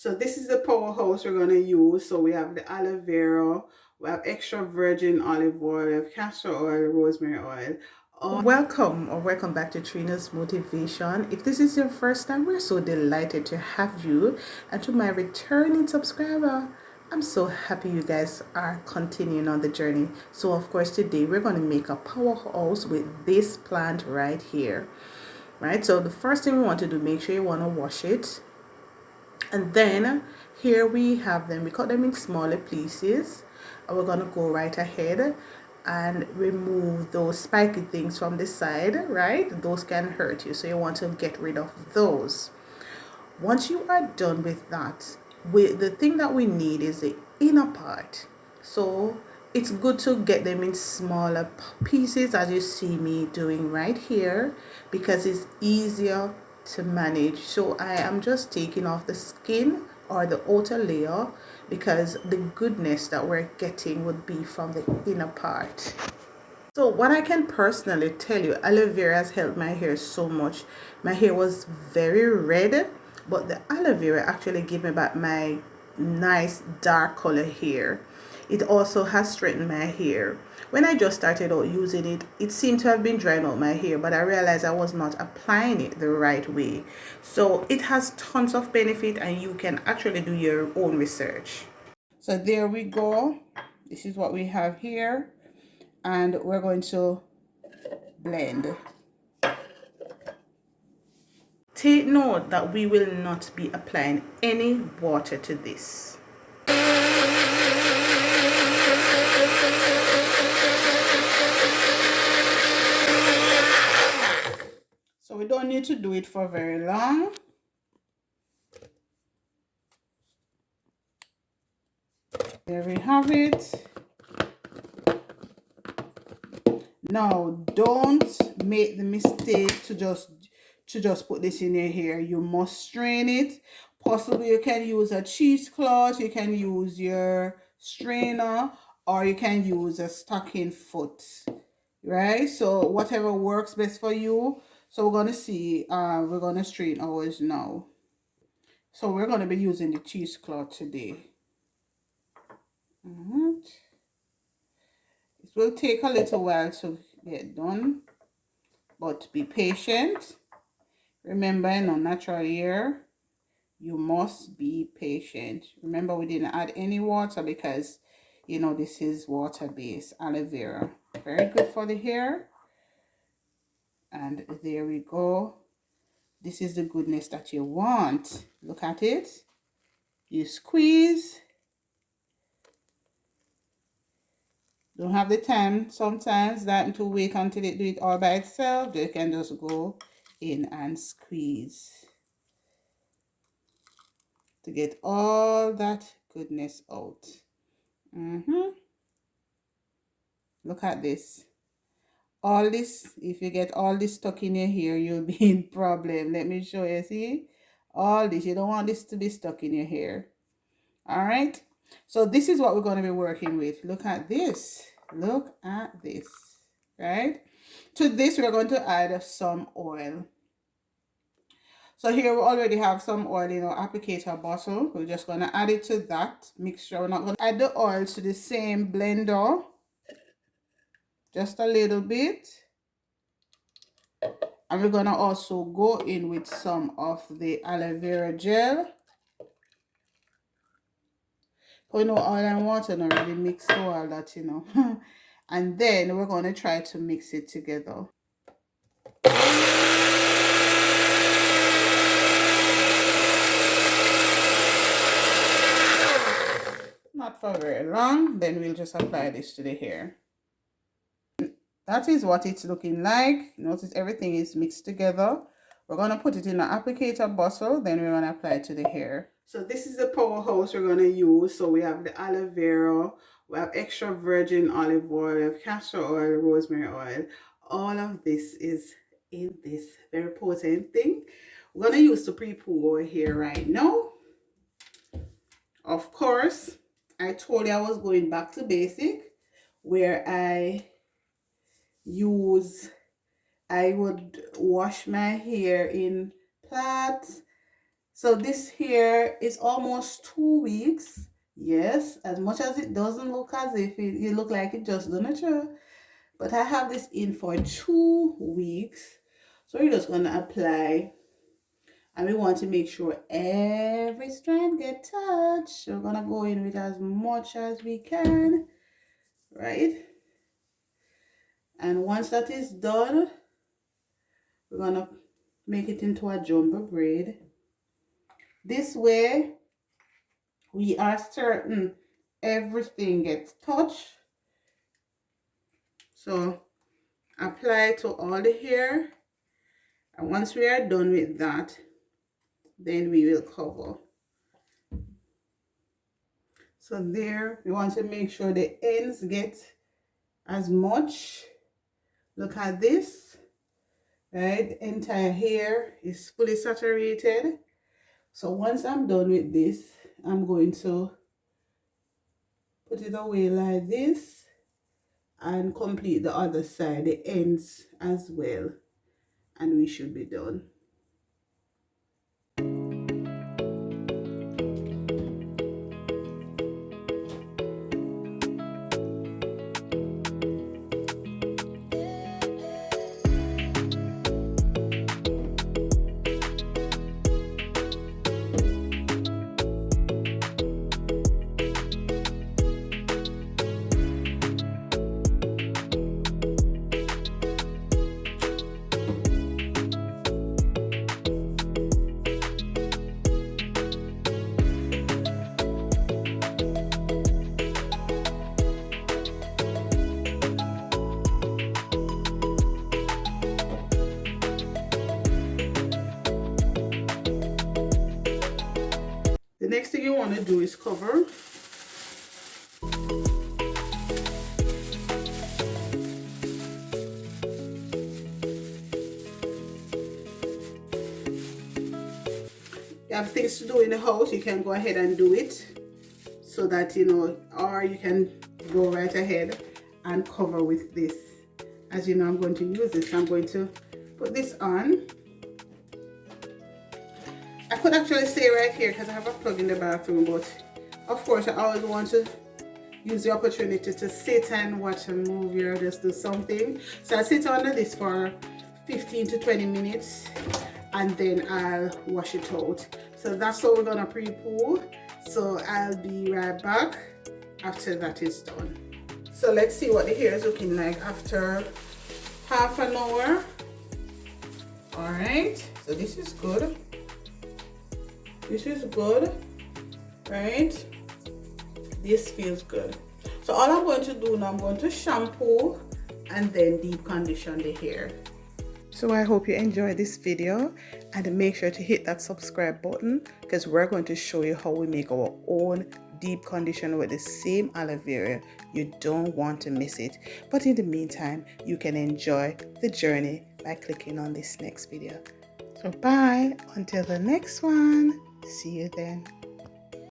So this is the powerhouse we're going to use. So we have the aloe vera, we have extra virgin olive oil, we have castor oil, rosemary oil. Welcome back to Trina's Motivation. If this is your first time, we're so delighted to have you. And to my returning subscriber, I'm so happy you guys are continuing on the journey. So of course today we're going to make a powerhouse with this plant right here. Right, so the first thing we want to do, make sure you want to wash it. And then here we have them, we cut them in smaller pieces, and we're going to go right ahead and remove those spiky things from the side, right? Those can hurt you, so you want to get rid of those. Once you are done with that, the thing that we need is the inner part. So it's good to get them in smaller pieces, as you see me doing right here, because it's easier to manage. So I am just taking off the skin or the outer layer, because the goodness that we're getting would be from the inner part. So what I can personally tell you, aloe vera has helped my hair so much. My hair was very red, but the aloe vera actually gave me back my nice dark color hair. It also has straightened my hair. When I just started out using it, it seemed to have been drying out my hair, but I realized I was not applying it the right way. So it has tons of benefit, and you can actually do your own research. So there we go. This is what we have here. And we're going to blend. Take note that we will not be applying any water to this. So we don't need to do it for very long. There we have it. Now don't make the mistake to just put this in your hair. You must strain it. Possibly you can use a cheesecloth, you can use your strainer, or you can use a stocking foot, right? So whatever works best for you. So we're gonna see, we're gonna strain ours now. So we're gonna be using the cheesecloth today. It will take a little while to get done, but be patient. Remember, in a natural hair, you must be patient. Remember, we didn't add any water because, you know, this is water-based aloe vera. Very good for the hair. And there we go. This is the goodness that you want. Look at it. You squeeze. Don't have the time sometimes that to wait until it do it all by itself. You can just go in and squeeze to get all that goodness out. Look at this. All this, if you get all this stuck in your hair, you'll be in problem. Let me show you. See, all this, you don't want this to be stuck in your hair. All right, so this is what we're going to be working with. Look at this. Look at this. Right, to this we're going to add some oil. So here we already have some oil in our applicator bottle. We're just going to add it to that mixture. We're not going to add the oil to the same blender, just a little bit. And we're going to also go in with some of the aloe vera gel. You know, oil and water not really mix all that, you know. And then we're going to try to mix it together. Not for very long. Then we'll just apply this to the hair. That is what it's looking like. Notice everything is mixed together. We're going to put it in an applicator bottle. Then we're going to apply it to the hair. So this is the powerhouse we're going to use. So we have the aloe vera, we have extra virgin olive oil, we have castor oil, rosemary oil. All of this is in this very potent thing. We're going to use to pre-poo our hair right now. Of course, I told you I was going back to basic, where I would wash my hair in plats, So this here is almost 2 weeks. Yes, as much as it doesn't look as if it look like it just done it, but I have this in for 2 weeks. So we're just gonna apply, and we want to make sure every strand get touched. So we're gonna go in with as much as we can, right? And once that is done, we're gonna make it into a jumbo braid. This way we are certain everything gets touched. So apply to all the hair, and once we are done with that, then we will cover. So there, we want to make sure the ends get as much. Look at this, right? The entire hair is fully saturated. So once I'm done with this, I'm going to put it away like this and complete the other side, the ends as well, and we should be done. The next thing you want to do is cover. You have things to do in the house, you can go ahead and do it, so that you know, or you can go right ahead and cover with this. As you know, I'm going to use this. I'm going to put this on. I could actually stay right here because I have a plug in the bathroom, but of course I always want to use the opportunity to sit and watch a movie or just do something. So I sit under this for 15 to 20 minutes and then I'll wash it out. So that's how we're gonna pre-poo. So I'll be right back after that is done. So let's see what the hair is looking like after half an hour. All right, so this is good. This is good, right? This feels good. So all I'm going to do now, I'm going to shampoo and then deep condition the hair. So I hope you enjoyed this video, and make sure to hit that subscribe button because we're going to show you how we make our own deep conditioner with the same aloe vera. You don't want to miss it. But in the meantime, you can enjoy the journey by clicking on this next video. So bye until the next one. See you then.